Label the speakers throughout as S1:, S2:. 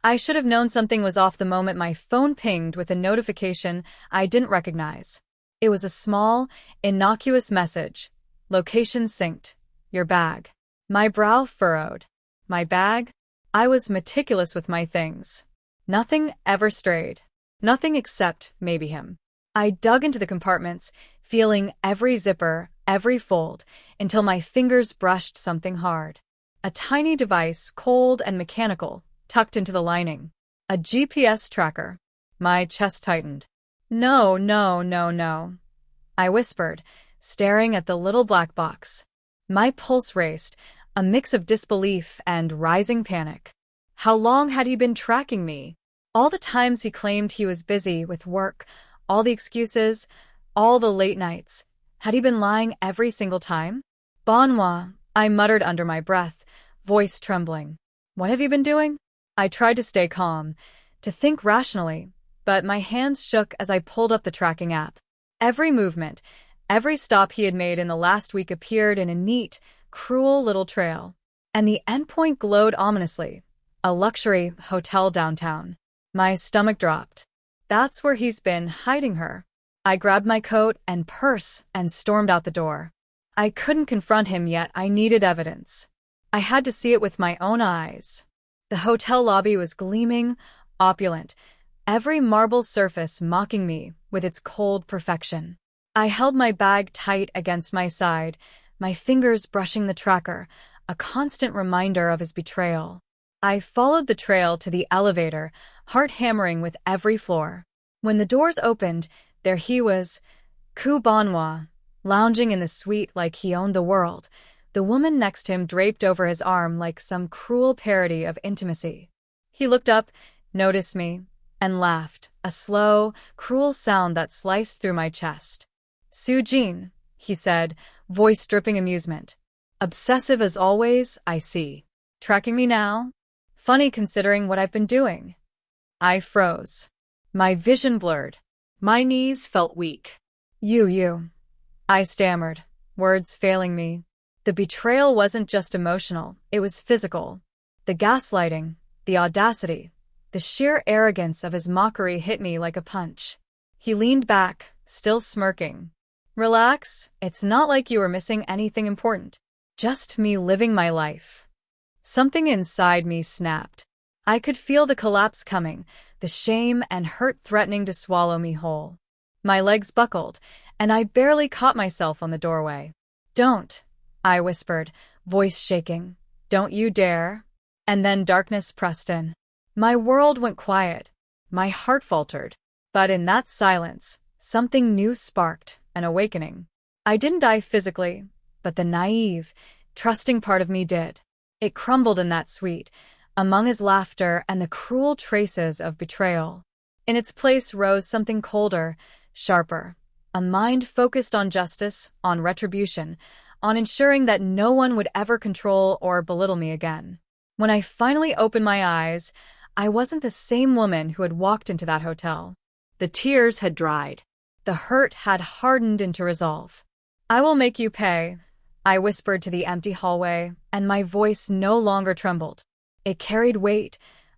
S1: I should have known something was off the moment my phone pinged with a notification I didn't recognize. It was a small, innocuous message. Location synced. Your bag. My brow furrowed. My bag? I was meticulous with my things. Nothing ever strayed. Nothing except maybe him. I dug into the compartments, feeling every zipper, every fold, until my fingers brushed something hard. A tiny device, cold and mechanical, tucked into the lining. A GPS tracker. My chest tightened. No, no, no, no. I whispered, staring at the little black box. My pulse raced, a mix of disbelief and rising panic. How long had he been tracking me? All the times he claimed he was busy with work, all the excuses, all the late nights. Had he been lying every single time? Bonhua, I muttered under my breath, voice trembling. What have you been doing? I tried to stay calm, to think rationally, but my hands shook as I pulled up the tracking app. Every movement, every stop he had made in the last week appeared in a neat, cruel little trail. And the endpoint glowed ominously. A luxury hotel downtown. My stomach dropped. That's where he's been hiding her. I grabbed my coat and purse and stormed out the door. I couldn't confront him yet. I needed evidence. I had to see it with my own eyes. The hotel lobby was gleaming, opulent, every marble surface mocking me with its cold perfection. I held my bag tight against my side, my fingers brushing the tracker, a constant reminder of his betrayal. I followed the trail to the elevator, heart hammering with every floor. When the doors opened, there he was, Ku Bonhwa, lounging in the suite like he owned the world, the woman next to him draped over his arm like some cruel parody of intimacy. He looked up, noticed me, and laughed, a slow, cruel sound that sliced through my chest. Soo-jin, he said, voice dripping amusement. Obsessive as always, I see. Tracking me now? Funny considering what I've been doing. I froze. My vision blurred. My knees felt weak. You. I stammered, words failing me. The betrayal wasn't just emotional, it was physical. The gaslighting, the audacity, the sheer arrogance of his mockery hit me like a punch. He leaned back, still smirking. Relax, it's not like you were missing anything important. Just me living my life. Something inside me snapped. I could feel the collapse coming, the shame and hurt threatening to swallow me whole. My legs buckled, and I barely caught myself on the doorway. Don't, I whispered, voice shaking. Don't you dare. And then darkness pressed in. My world went quiet. My heart faltered. But in that silence, something new sparked, an awakening. I didn't die physically, but the naive, trusting part of me did. It crumbled in that suite, among his laughter and the cruel traces of betrayal. In its place rose something colder, sharper, a mind focused on justice, on retribution, on ensuring that no one would ever control or belittle me again. When I finally opened my eyes, I wasn't the same woman who had walked into that hotel. The tears had dried. The hurt had hardened into resolve. I will make you pay, I whispered to the empty hallway, and my voice no longer trembled. It carried weight,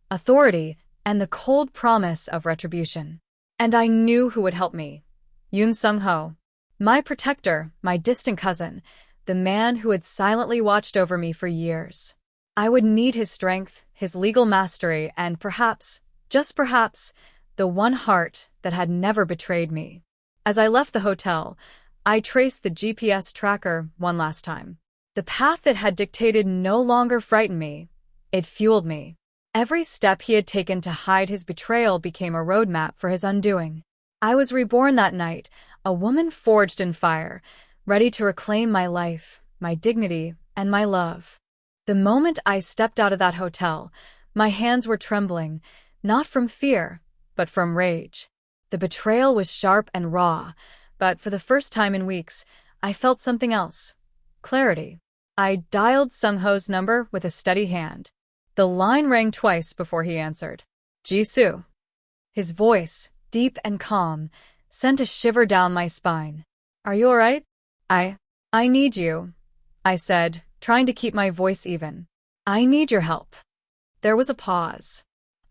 S1: authority, and the cold promise of retribution. And I knew who would help me. Yoon Sung-ho. My protector, my distant cousin, the man who had silently watched over me for years. I would need his strength, his legal mastery, and perhaps, just perhaps, the one heart that had never betrayed me. As I left the hotel, I traced the GPS tracker one last time. The path it had dictated no longer frightened me. It fueled me. Every step he had taken to hide his betrayal became a roadmap for his undoing. I was reborn that night, a woman forged in fire, ready to reclaim my life, my dignity, and my love. The moment I stepped out of that hotel, my hands were trembling, not from fear, but from rage. The betrayal was sharp and raw, but for the first time in weeks, I felt something else. Clarity. I dialed Sung-ho's number with a steady hand. The line rang twice before he answered. Jisoo. His voice, deep and calm, sent a shiver down my spine. Are you all right? I need you, I said, trying to keep my voice even. I need your help. There was a pause.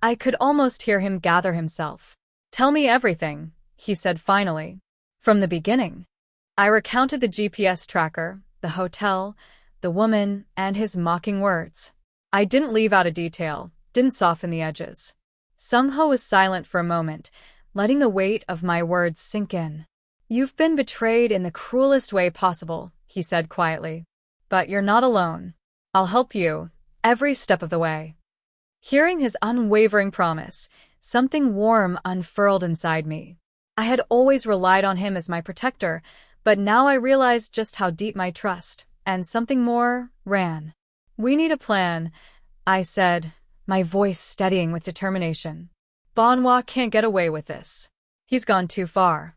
S1: I could almost hear him gather himself. "Tell me everything," he said finally. "From the beginning." I recounted the GPS tracker, the hotel, the woman, and his mocking words. I didn't leave out a detail, didn't soften the edges. Sang-Ho was silent for a moment, letting the weight of my words sink in. "You've been betrayed in the cruelest way possible," he said quietly. "But you're not alone. I'll help you, every step of the way." Hearing his unwavering promise, something warm unfurled inside me. I had always relied on him as my protector, but now I realized just how deep my trust, and something more, ran. "We need a plan," I said, my voice steadying with determination. "Bonhwa can't get away with this. He's gone too far."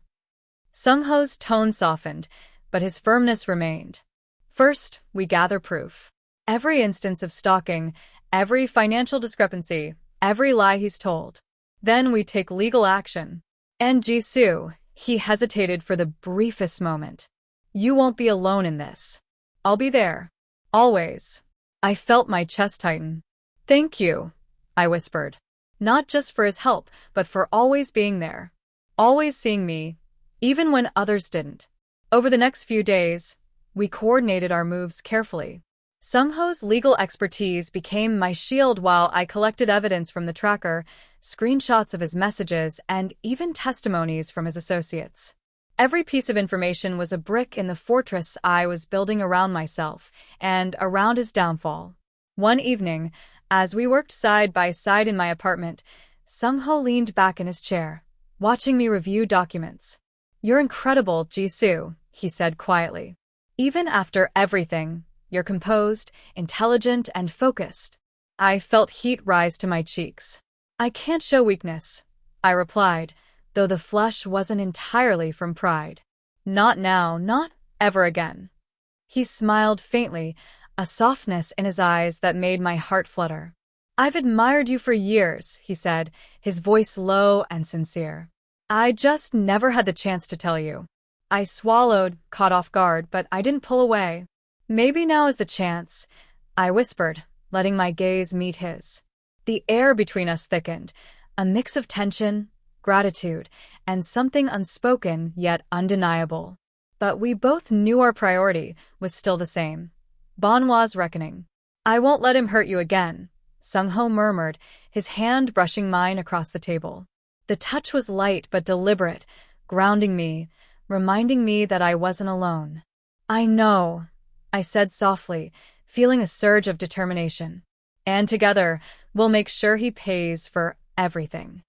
S1: Sang-Ho's tone softened, but his firmness remained. "First, we gather proof. Every instance of stalking, every financial discrepancy, every lie he's told. Then we take legal action. And Jisoo," he hesitated for the briefest moment. "You won't be alone in this. I'll be there. Always." I felt my chest tighten. "Thank you," I whispered. Not just for his help, but for always being there. Always seeing me, even when others didn't. Over the next few days, we coordinated our moves carefully. Sang-Ho's legal expertise became my shield while I collected evidence from the tracker, screenshots of his messages, and even testimonies from his associates. Every piece of information was a brick in the fortress I was building around myself and around his downfall. One evening, as we worked side by side in my apartment, Sang-Ho leaned back in his chair, watching me review documents. "You're incredible, Jisoo," he said quietly. "Even after everything, you're composed, intelligent, and focused." I felt heat rise to my cheeks. "I can't show weakness," I replied, though the flush wasn't entirely from pride. "Not now, not ever again." He smiled faintly, a softness in his eyes that made my heart flutter. "I've admired you for years," he said, his voice low and sincere. "I just never had the chance to tell you." I swallowed, caught off guard, but I didn't pull away. "Maybe now is the chance," I whispered, letting my gaze meet his. The air between us thickened, a mix of tension, gratitude, and something unspoken yet undeniable. But we both knew our priority was still the same. Bonhwa's reckoning. "I won't let him hurt you again," Sang-Ho murmured, his hand brushing mine across the table. The touch was light but deliberate, grounding me, reminding me that I wasn't alone. "I know," I said softly, feeling a surge of determination. "And together, we'll make sure he pays for everything."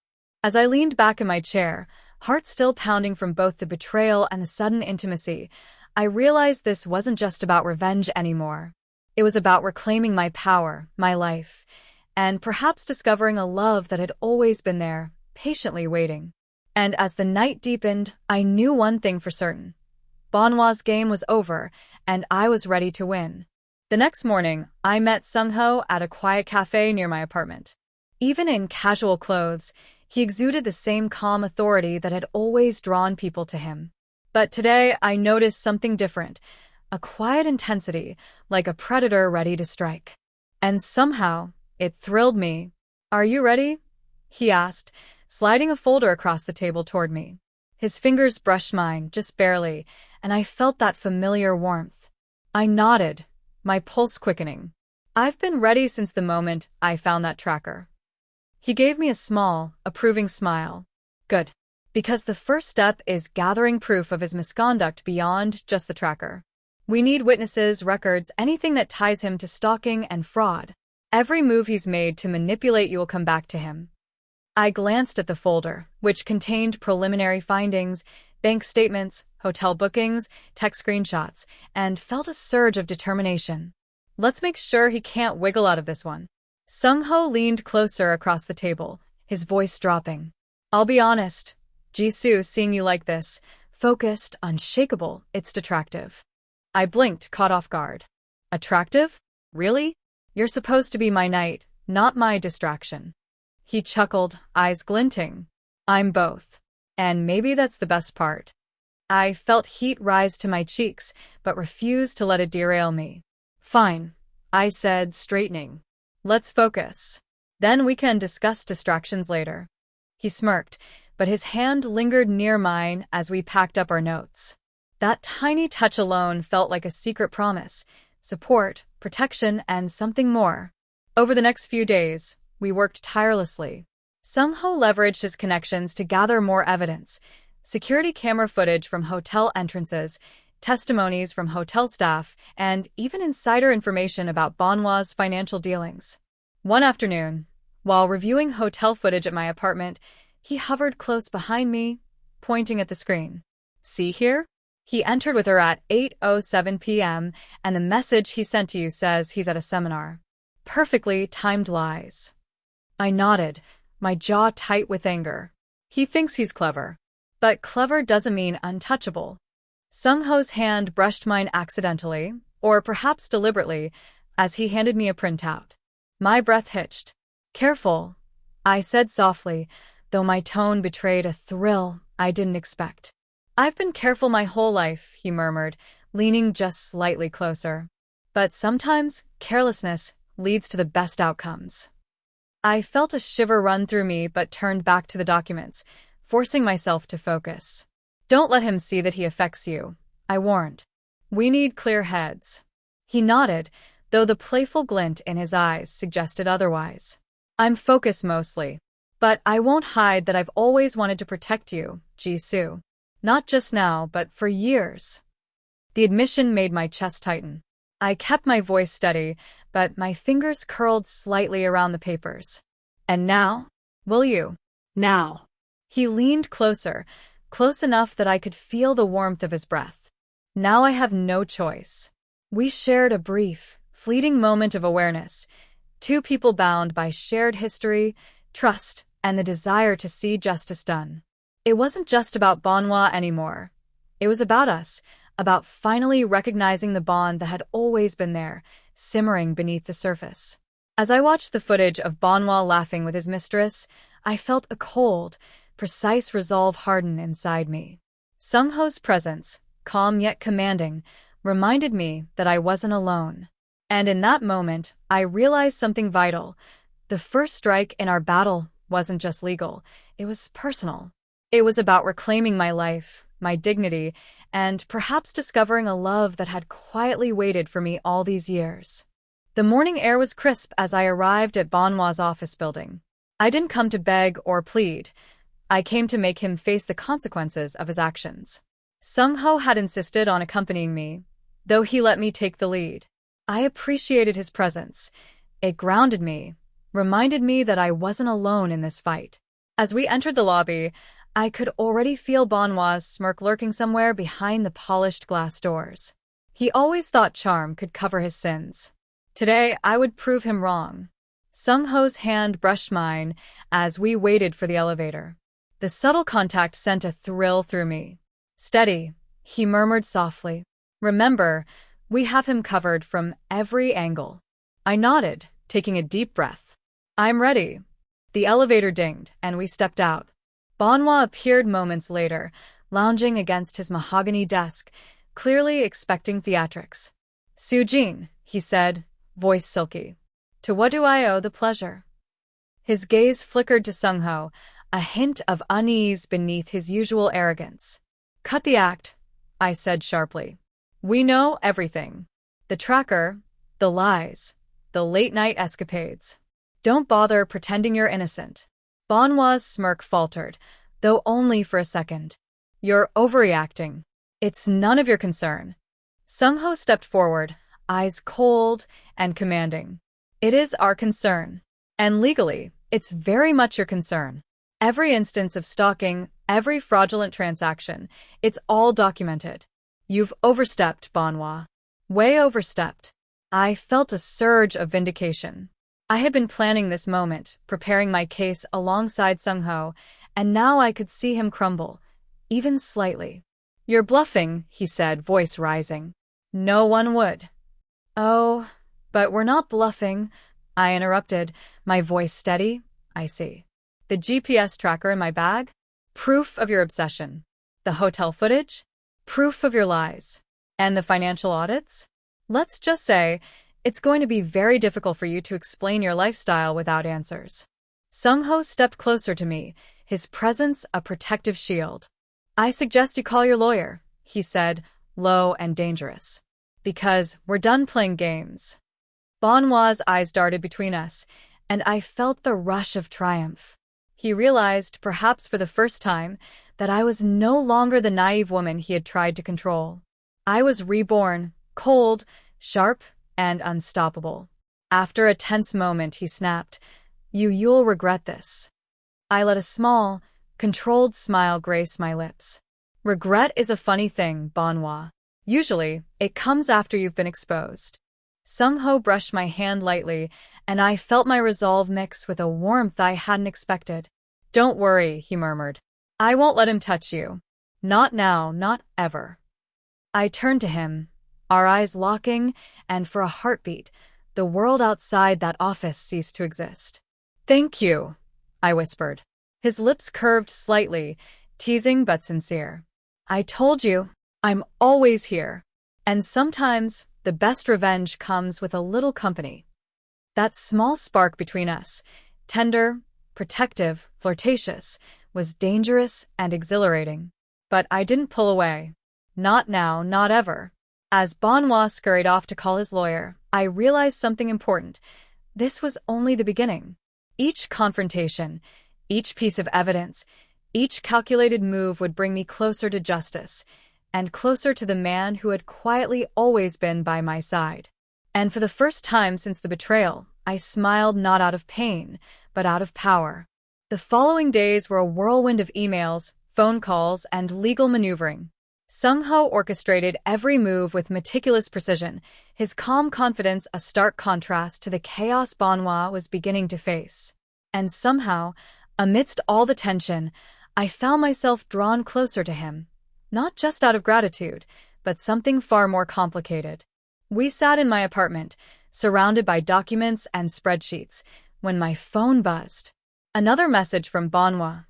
S1: As I leaned back in my chair, heart still pounding from both the betrayal and the sudden intimacy, I realized this wasn't just about revenge anymore. It was about reclaiming my power, my life, and perhaps discovering a love that had always been there, patiently waiting. And as the night deepened, I knew one thing for certain. Bonhwa's game was over, and I was ready to win. The next morning, I met Sang-Ho at a quiet cafe near my apartment. Even in casual clothes, he exuded the same calm authority that had always drawn people to him. But today, I noticed something different, a quiet intensity, like a predator ready to strike. And somehow, it thrilled me. "Are you ready?" he asked, sliding a folder across the table toward me. His fingers brushed mine, just barely, and I felt that familiar warmth. I nodded, my pulse quickening. "I've been ready since the moment I found that tracker." He gave me a small, approving smile. "Good. Because the first step is gathering proof of his misconduct beyond just the tracker. We need witnesses, records, anything that ties him to stalking and fraud. Every move he's made to manipulate you will come back to him." I glanced at the folder, which contained preliminary findings, bank statements, hotel bookings, text screenshots, and felt a surge of determination. "Let's make sure he can't wiggle out of this one." Sang-Ho leaned closer across the table, his voice dropping. "I'll be honest, Jisoo, seeing you like this, focused, unshakable, it's attractive." I blinked, caught off guard. "Attractive? Really? You're supposed to be my knight, not my distraction." He chuckled, eyes glinting. "I'm both. And maybe that's the best part." I felt heat rise to my cheeks, but refused to let it derail me. "Fine," I said, straightening. "Let's focus." Then we can discuss distractions later. He smirked, but his hand lingered near mine as we packed up our notes. That tiny touch alone felt like a secret promise, support, protection, and something more. Over the next few days, we worked tirelessly. Sang-Ho leveraged his connections to gather more evidence: security camera footage from hotel entrances, testimonies from hotel staff, and even insider information about Bonhwa's financial dealings. One afternoon, while reviewing hotel footage at my apartment, he hovered close behind me, pointing at the screen. "See here?" He entered with her at 8:07 p.m., and the message he sent to you says he's at a seminar. Perfectly timed lies. I nodded, my jaw tight with anger. He thinks he's clever. But clever doesn't mean untouchable. Sang-Ho's hand brushed mine accidentally, or perhaps deliberately, as he handed me a printout. My breath hitched. "Careful," I said softly, though my tone betrayed a thrill I didn't expect. "I've been careful my whole life," he murmured, leaning just slightly closer. "But sometimes carelessness leads to the best outcomes." I felt a shiver run through me but turned back to the documents, forcing myself to focus. "Don't let him see that he affects you," I warned. "We need clear heads." He nodded, though the playful glint in his eyes suggested otherwise. "I'm focused mostly. But I won't hide that I've always wanted to protect you, Jisoo. Not just now, but for years." The admission made my chest tighten. I kept my voice steady, but my fingers curled slightly around the papers. "And now? Will you?" "Now." He leaned closer, close enough that I could feel the warmth of his breath. "Now I have no choice." We shared a brief, fleeting moment of awareness, two people bound by shared history, trust, and the desire to see justice done. It wasn't just about Bonhwa anymore. It was about us, about finally recognizing the bond that had always been there, simmering beneath the surface. As I watched the footage of Bonhwa laughing with his mistress, I felt a cold, precise resolve harden inside me. Sang-Ho's presence, calm yet commanding, reminded me that I wasn't alone. And in that moment, I realized something vital. The first strike in our battle wasn't just legal, it was personal. It was about reclaiming my life, my dignity, and perhaps discovering a love that had quietly waited for me all these years. The morning air was crisp as I arrived at Bonhwa's office building. I didn't come to beg or plead. I came to make him face the consequences of his actions. Sang-Ho had insisted on accompanying me, though he let me take the lead. I appreciated his presence. It grounded me, reminded me that I wasn't alone in this fight. As we entered the lobby, I could already feel Bonhwa's smirk lurking somewhere behind the polished glass doors. He always thought charm could cover his sins. Today, I would prove him wrong. Sang-Ho's hand brushed mine as we waited for the elevator. The subtle contact sent a thrill through me. "Steady," he murmured softly. "Remember, we have him covered from every angle." I nodded, taking a deep breath. "I'm ready." The elevator dinged, and we stepped out. Bonhwa appeared moments later, lounging against his mahogany desk, clearly expecting theatrics. "Soo-jin," he said, voice silky. "To what do I owe the pleasure?" His gaze flickered to Sang-Ho, a hint of unease beneath his usual arrogance. "Cut the act," I said sharply. "We know everything. The tracker, the lies, the late-night escapades. Don't bother pretending you're innocent." Bonhwa's smirk faltered, though only for a second. "You're overreacting. It's none of your concern." Sang-Ho stepped forward, eyes cold and commanding. "It is our concern. And legally, it's very much your concern. Every instance of stalking, every fraudulent transaction, it's all documented. You've overstepped, Bonhwa. Way overstepped." I felt a surge of vindication. I had been planning this moment, preparing my case alongside Sang-Ho, and now I could see him crumble, even slightly. "You're bluffing," he said, voice rising. "No one would." "Oh, but we're not bluffing," I interrupted, my voice steady. "I see. The GPS tracker in my bag? Proof of your obsession. The hotel footage? Proof of your lies. And the financial audits? Let's just say, It's going to be very difficult for you to explain your lifestyle without answers. Sang-Ho stepped closer to me, his presence a protective shield. I suggest you call your lawyer, he said, low and dangerous. Because we're done playing games. Bonhwa's eyes darted between us, and I felt the rush of triumph. He realized, perhaps for the first time, that I was no longer the naive woman he had tried to control. I was reborn, cold, sharp, and unstoppable. After a tense moment, he snapped, You'll regret this. I let a small, controlled smile grace my lips. Regret is a funny thing, Bonhwa. Usually, it comes after you've been exposed. Sang-Ho brushed my hand lightly, and I felt my resolve mix with a warmth I hadn't expected. Don't worry, he murmured. I won't let him touch you. Not now, not ever. I turned to him, our eyes locking, and for a heartbeat, the world outside that office ceased to exist. Thank you, I whispered. His lips curved slightly, teasing but sincere. I told you, I'm always here. And sometimes, the best revenge comes with a little company. That small spark between us, tender, protective, flirtatious, was dangerous and exhilarating. But I didn't pull away. Not now, not ever. As Bonhwa scurried off to call his lawyer, I realized something important. This was only the beginning. Each confrontation, each piece of evidence, each calculated move would bring me closer to justice, and closer to the man who had quietly always been by my side. And for the first time since the betrayal, I smiled not out of pain, but out of power. The following days were a whirlwind of emails, phone calls, and legal maneuvering. Sang-Ho orchestrated every move with meticulous precision, his calm confidence a stark contrast to the chaos Bonhwa was beginning to face. And somehow, amidst all the tension, I found myself drawn closer to him. Not just out of gratitude, but something far more complicated. We sat in my apartment, surrounded by documents and spreadsheets, when my phone buzzed. Another message from Bonhwa.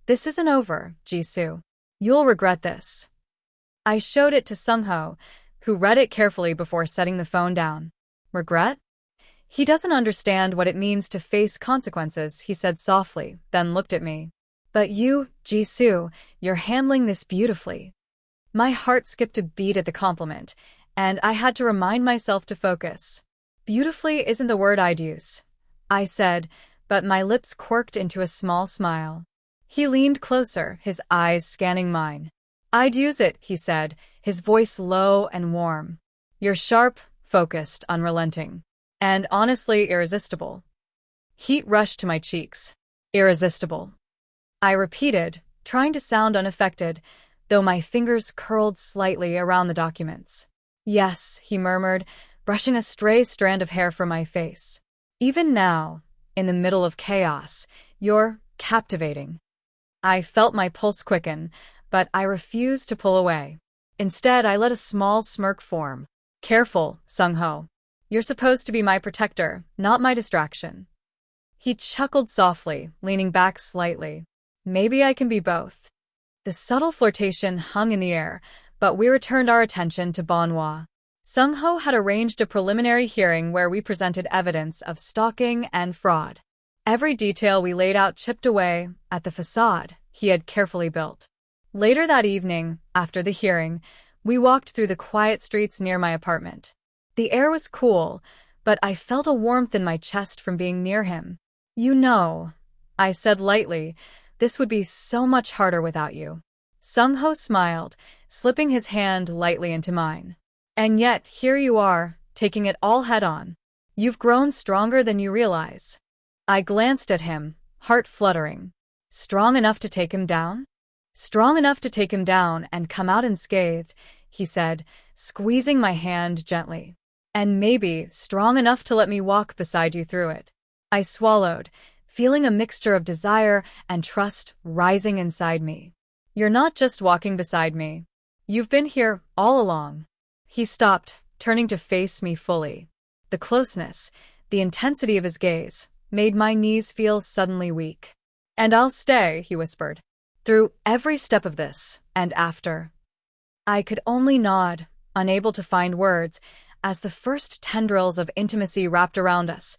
S1: This isn't over, Jisoo. You'll regret this. I showed it to Sang-Ho, who read it carefully before setting the phone down. Regret? He doesn't understand what it means to face consequences, he said softly, then looked at me. But you, Jisoo, you're handling this beautifully. My heart skipped a beat at the compliment, and I had to remind myself to focus. Beautifully isn't the word I'd use, I said, but my lips quirked into a small smile. He leaned closer, his eyes scanning mine. I'd use it, he said, his voice low and warm. You're sharp, focused, unrelenting, and honestly irresistible. Heat rushed to my cheeks. Irresistible. I repeated, trying to sound unaffected, though my fingers curled slightly around the documents. Yes, he murmured, brushing a stray strand of hair from my face. Even now, in the middle of chaos, you're captivating. I felt my pulse quicken, but I refused to pull away. Instead, I let a small smirk form. Careful, Sang-Ho. You're supposed to be my protector, not my distraction. He chuckled softly, leaning back slightly. Maybe I can be both. The subtle flirtation hung in the air, but we returned our attention to Bonhwa. Sang-Ho had arranged a preliminary hearing where we presented evidence of stalking and fraud. Every detail we laid out chipped away at the facade he had carefully built. Later that evening, after the hearing, we walked through the quiet streets near my apartment. The air was cool, but I felt a warmth in my chest from being near him. You know, I said lightly, this would be so much harder without you. Sang-Ho smiled, slipping his hand lightly into mine. And yet, here you are, taking it all head-on. You've grown stronger than you realize. I glanced at him, heart fluttering. Strong enough to take him down? Strong enough to take him down and come out unscathed, he said, squeezing my hand gently. And maybe strong enough to let me walk beside you through it. I swallowed, feeling a mixture of desire and trust rising inside me. You're not just walking beside me. You've been here all along. He stopped, turning to face me fully. The closeness, the intensity of his gaze, made my knees feel suddenly weak. And I'll stay, he whispered. Through every step of this, and after. I could only nod, unable to find words, as the first tendrils of intimacy wrapped around us,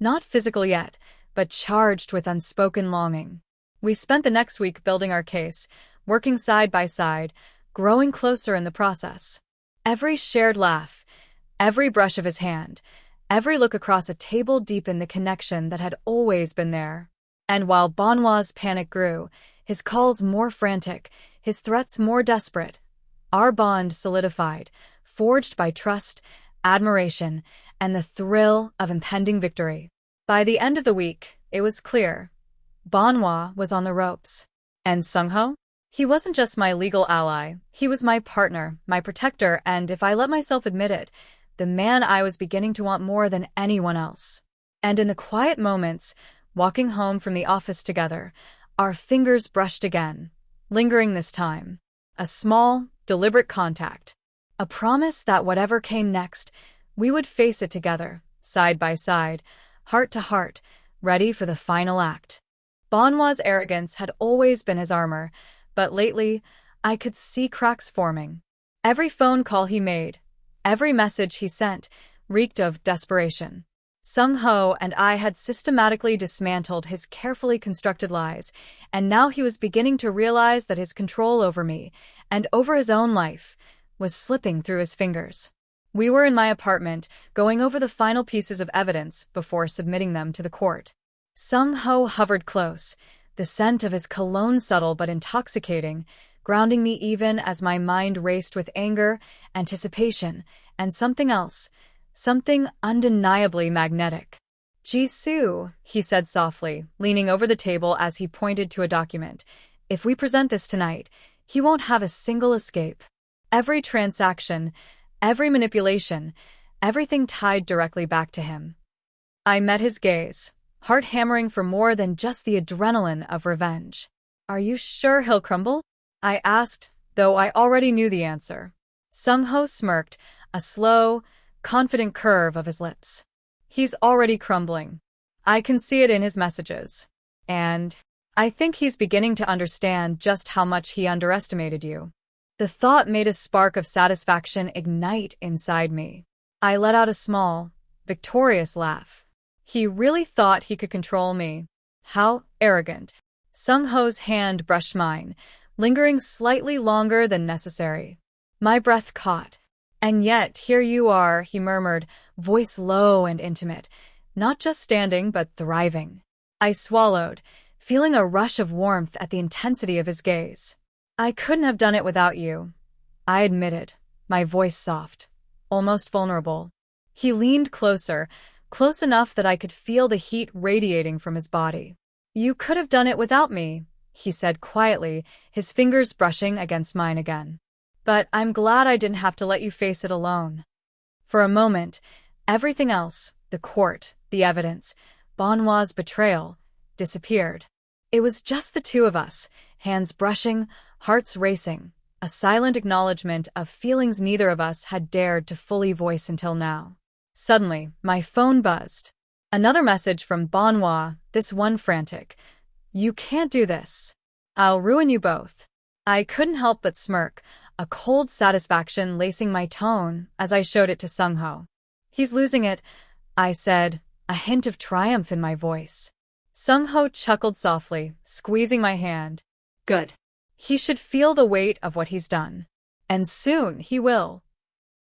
S1: not physical yet, but charged with unspoken longing. We spent the next week building our case, working side by side, growing closer in the process. Every shared laugh, every brush of his hand, every look across a table deepened the connection that had always been there. And while Bonhwa's panic grew, his calls more frantic, his threats more desperate, our bond solidified, forged by trust, admiration, and the thrill of impending victory. By the end of the week, it was clear. Bonhwa was on the ropes. And Sang-Ho? He wasn't just my legal ally, he was my partner, my protector, and if I let myself admit it, the man I was beginning to want more than anyone else. And in the quiet moments, walking home from the office together, our fingers brushed again, lingering this time. A small, deliberate contact. A promise that whatever came next, we would face it together, side by side, heart to heart, ready for the final act. Bonhwa's arrogance had always been his armor, but lately, I could see cracks forming. Every phone call he made, every message he sent, reeked of desperation. Sang-Ho and I had systematically dismantled his carefully constructed lies, and now he was beginning to realize that his control over me, and over his own life, was slipping through his fingers. We were in my apartment, going over the final pieces of evidence before submitting them to the court. Sang-Ho hovered close, the scent of his cologne subtle but intoxicating, grounding me even as my mind raced with anger, anticipation, and something else, something undeniably magnetic. "Jisoo," he said softly, leaning over the table as he pointed to a document. "If we present this tonight, he won't have a single escape. Every transaction, every manipulation, everything tied directly back to him." I met his gaze, heart hammering for more than just the adrenaline of revenge. "Are you sure he'll crumble?" I asked, though I already knew the answer. Sang-Ho smirked, a slow, confident curve of his lips. "He's already crumbling. I can see it in his messages. And I think he's beginning to understand just how much he underestimated you." The thought made a spark of satisfaction ignite inside me. I let out a small, victorious laugh. He really thought he could control me. How arrogant. Sang-Ho's hand brushed mine, lingering slightly longer than necessary. My breath caught. "And yet, here you are," he murmured, voice low and intimate, not just standing but thriving. I swallowed, feeling a rush of warmth at the intensity of his gaze. "I couldn't have done it without you," I admitted, my voice soft, almost vulnerable. He leaned closer, close enough that I could feel the heat radiating from his body. "You could have done it without me," he said quietly, his fingers brushing against mine again. "But I'm glad I didn't have to let you face it alone." For a moment, everything else, the court, the evidence, Bonhwa's betrayal, disappeared. It was just the two of us, hands brushing, hearts racing, a silent acknowledgement of feelings neither of us had dared to fully voice until now. Suddenly, my phone buzzed. Another message from Bonhwa, this one frantic. "You can't do this. I'll ruin you both." I couldn't help but smirk, a cold satisfaction lacing my tone as I showed it to Sang-Ho. "He's losing it," I said, a hint of triumph in my voice. Sang-Ho chuckled softly, squeezing my hand. "Good. He should feel the weight of what he's done. And soon he will."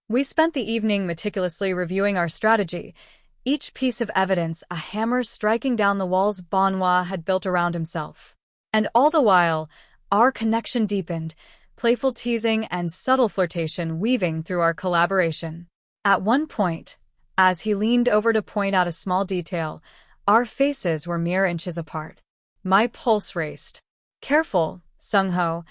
S1: We spent the evening meticulously reviewing our strategy, each piece of evidence a hammer striking down the walls Bonhwa had built around himself. And all the while, our connection deepened, playful teasing and subtle flirtation weaving through our collaboration. At one point, as he leaned over to point out a small detail, our faces were mere inches apart. My pulse raced. "Careful, Sang-Ho,"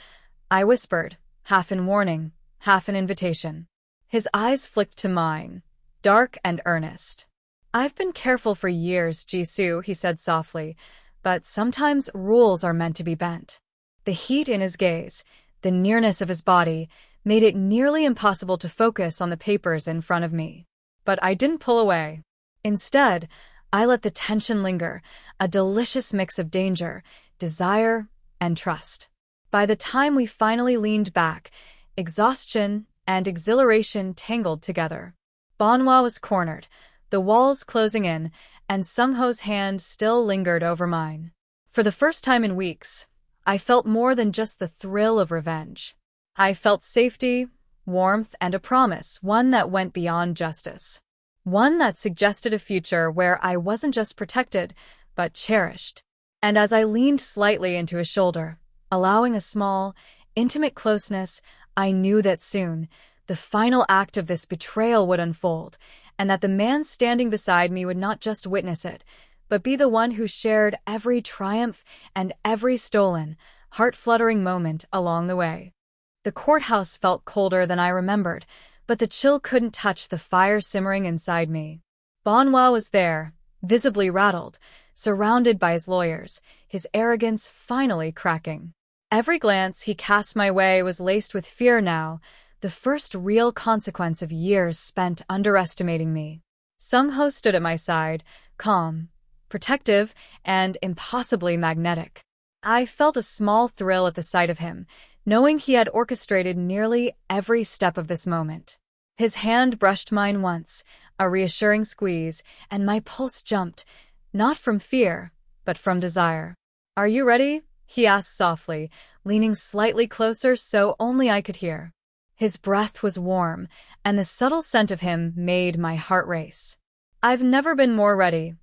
S1: I whispered, half in warning, half in invitation. His eyes flicked to mine, dark and earnest. "I've been careful for years, Jisoo," he said softly, "but sometimes rules are meant to be bent." The heat in his gaze, the nearness of his body, made it nearly impossible to focus on the papers in front of me. But I didn't pull away. Instead, I let the tension linger, a delicious mix of danger, desire, and trust. By the time we finally leaned back, exhaustion and exhilaration tangled together. Banhwa was cornered, the walls closing in, and Sang-Ho's hand still lingered over mine. For the first time in weeks, I felt more than just the thrill of revenge. I felt safety, warmth, and a promise, one that went beyond justice. One that suggested a future where I wasn't just protected, but cherished. And as I leaned slightly into his shoulder, allowing a small, intimate closeness, I knew that soon, the final act of this betrayal would unfold, and that the man standing beside me would not just witness it, but be the one who shared every triumph and every stolen, heart-fluttering moment along the way. The courthouse felt colder than I remembered, but the chill couldn't touch the fire simmering inside me. Banhwa was there, visibly rattled, surrounded by his lawyers, his arrogance finally cracking. Every glance he cast my way was laced with fear now, the first real consequence of years spent underestimating me. Sang-Ho stood at my side, calm, protective, and impossibly magnetic. I felt a small thrill at the sight of him, knowing he had orchestrated nearly every step of this moment. His hand brushed mine once, a reassuring squeeze, and my pulse jumped, not from fear, but from desire. "Are you ready?" he asked softly, leaning slightly closer so only I could hear. His breath was warm, and the subtle scent of him made my heart race. "I've never been more ready,"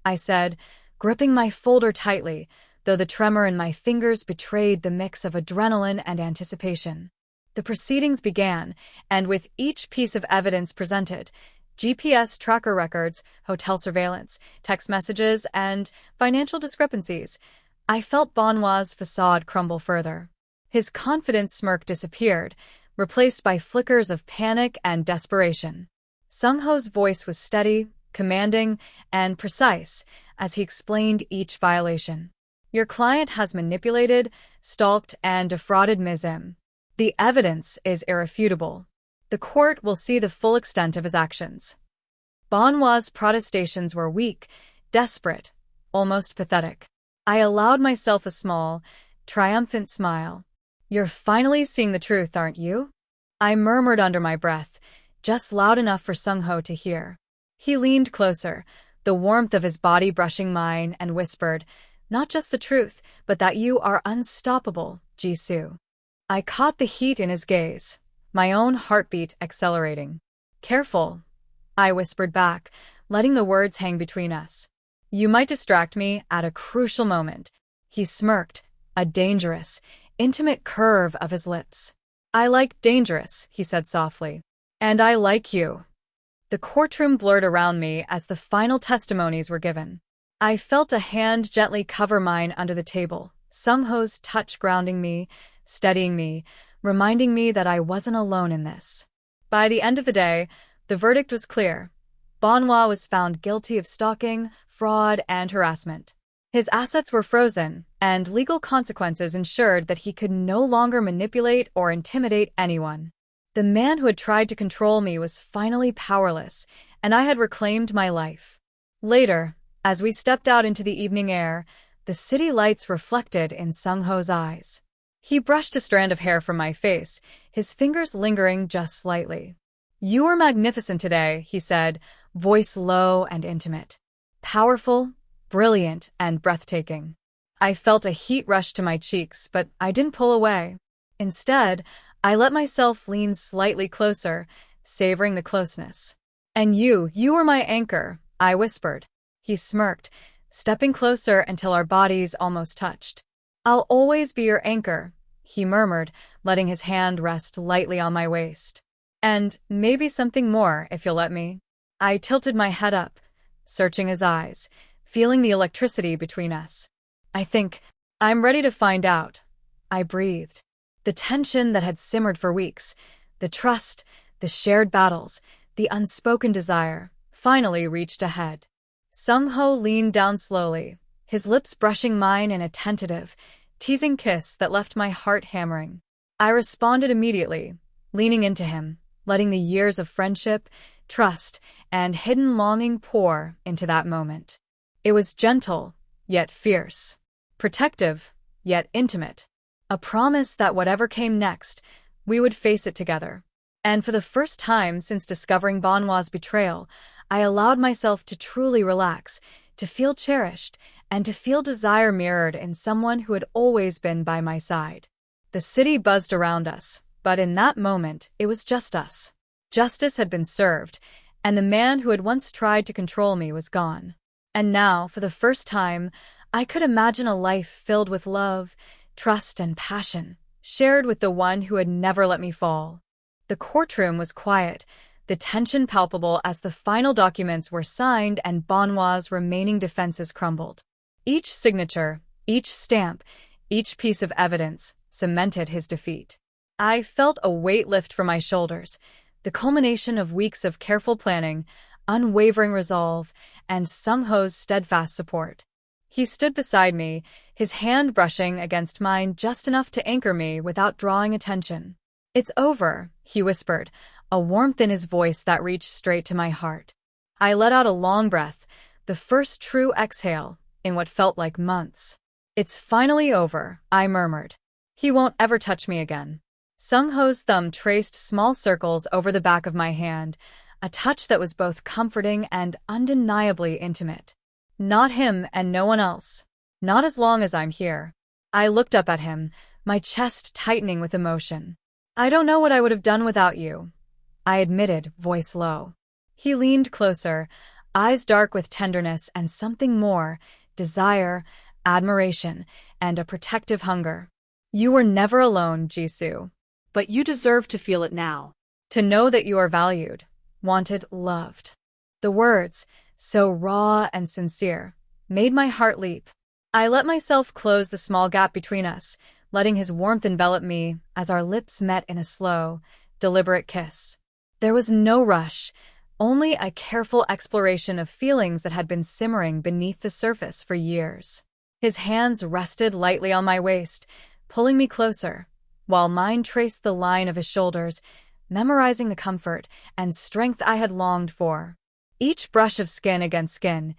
S1: I said, gripping my folder tightly, though the tremor in my fingers betrayed the mix of adrenaline and anticipation. The proceedings began, and with each piece of evidence presented, GPS tracker records, hotel surveillance, text messages, and financial discrepancies, I felt Banhwa's facade crumble further. His confident smirk disappeared, replaced by flickers of panic and desperation. Sang-Ho's voice was steady, commanding, and precise as he explained each violation. "Your client has manipulated, stalked, and defrauded Ms. M. The evidence is irrefutable. The court will see the full extent of his actions." Banhwa's protestations were weak, desperate, almost pathetic. I allowed myself a small, triumphant smile. "You're finally seeing the truth, aren't you?" I murmured under my breath, just loud enough for Sang-Ho to hear. He leaned closer, the warmth of his body brushing mine, and whispered, "Not just the truth, but that you are unstoppable, Jisoo." I caught the heat in his gaze, my own heartbeat accelerating. "Careful," I whispered back, letting the words hang between us. "You might distract me at a crucial moment." He smirked, a dangerous, intimate curve of his lips. "I like dangerous," he said softly. "And I like you." The courtroom blurred around me as the final testimonies were given. I felt a hand gently cover mine under the table, Sang-Ho's touch grounding me, steadying me, reminding me that I wasn't alone in this. By the end of the day, the verdict was clear. Banhwa was found guilty of stalking, fraud, and harassment. His assets were frozen, and legal consequences ensured that he could no longer manipulate or intimidate anyone. The man who had tried to control me was finally powerless, and I had reclaimed my life. Later, as we stepped out into the evening air, the city lights reflected in Sang-Ho's eyes. He brushed a strand of hair from my face, his fingers lingering just slightly. "You are magnificent today," he said, voice low and intimate. "Powerful, brilliant, and breathtaking." I felt a heat rush to my cheeks, but I didn't pull away. Instead, I let myself lean slightly closer, savoring the closeness. "And you are my anchor," I whispered. He smirked, stepping closer until our bodies almost touched. "I'll always be your anchor," he murmured, letting his hand rest lightly on my waist. "And maybe something more, if you'll let me." I tilted my head up, searching his eyes, feeling the electricity between us. "I think I'm ready to find out," I breathed. The tension that had simmered for weeks, the trust, the shared battles, the unspoken desire, finally reached a head. Sang-Ho leaned down slowly, his lips brushing mine in a tentative, teasing kiss that left my heart hammering. I responded immediately, leaning into him, letting the years of friendship, trust, and hidden longing pour into that moment. It was gentle, yet fierce. Protective, yet intimate. A promise that whatever came next, we would face it together. And for the first time since discovering Bonhwa's betrayal, I allowed myself to truly relax, to feel cherished, and to feel desire mirrored in someone who had always been by my side. The city buzzed around us, but in that moment, it was just us. Justice had been served, and the man who had once tried to control me was gone. And now, for the first time, I could imagine a life filled with love, trust, and passion, shared with the one who had never let me fall. The courtroom was quiet, the tension palpable as the final documents were signed and Bonhwa's remaining defenses crumbled. Each signature, each stamp, each piece of evidence cemented his defeat. I felt a weight lift from my shoulders, the culmination of weeks of careful planning, unwavering resolve, and Sang-Ho's steadfast support. He stood beside me, his hand brushing against mine just enough to anchor me without drawing attention. "It's over," he whispered, a warmth in his voice that reached straight to my heart. I let out a long breath, the first true exhale in what felt like months. "It's finally over," I murmured. "He won't ever touch me again." Sang-Ho's thumb traced small circles over the back of my hand, a touch that was both comforting and undeniably intimate. "Not him and no one else. Not as long as I'm here." I looked up at him, my chest tightening with emotion. "I don't know what I would have done without you," I admitted, voice low. He leaned closer, eyes dark with tenderness and something more, desire, admiration, and a protective hunger. "You were never alone, Jisoo. But you deserve to feel it now. To know that you are valued, wanted, loved." The words, so raw and sincere, made my heart leap. I let myself close the small gap between us, letting his warmth envelop me as our lips met in a slow, deliberate kiss. There was no rush, only a careful exploration of feelings that had been simmering beneath the surface for years. His hands rested lightly on my waist, pulling me closer, while mine traced the line of his shoulders, memorizing the comfort and strength I had longed for. Each brush of skin against skin,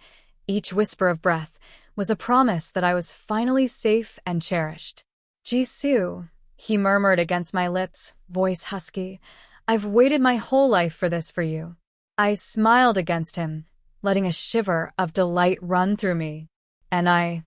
S1: each whisper of breath, was a promise that I was finally safe and cherished. "Jisoo," he murmured against my lips, voice husky, "I've waited my whole life for this for you." I smiled against him, letting a shiver of delight run through me. And I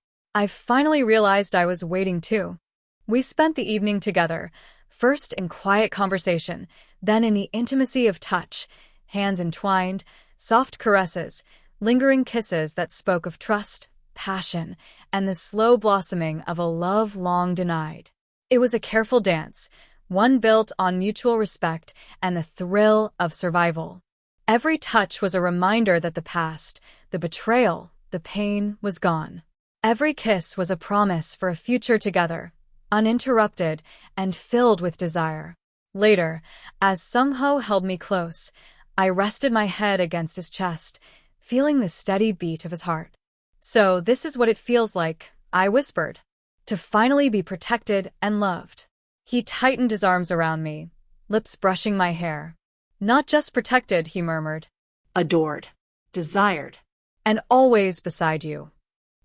S1: finally realized I was waiting too. We spent the evening together, first in quiet conversation, then in the intimacy of touch, hands entwined, soft caresses, lingering kisses that spoke of trust, passion, and the slow blossoming of a love long denied. It was a careful dance, one built on mutual respect and the thrill of survival. Every touch was a reminder that the past, the betrayal, the pain was gone. Every kiss was a promise for a future together, uninterrupted and filled with desire. Later, as Sang-Ho held me close, I rested my head against his chest, feeling the steady beat of his heart. "So this is what it feels like," I whispered, "to finally be protected and loved." He tightened his arms around me, lips brushing my hair. "Not just protected," he murmured. "Adored, desired, and always beside you."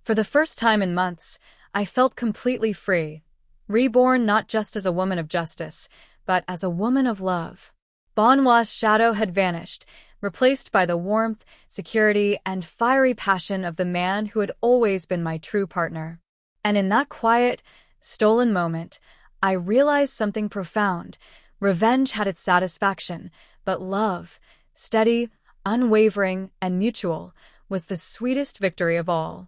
S1: For the first time in months, I felt completely free, reborn not just as a woman of justice, but as a woman of love. Bonhwa's shadow had vanished, replaced by the warmth, security, and fiery passion of the man who had always been my true partner. And in that quiet, stolen moment, I realized something profound. Revenge had its satisfaction, but love, steady, unwavering, and mutual, was the sweetest victory of all.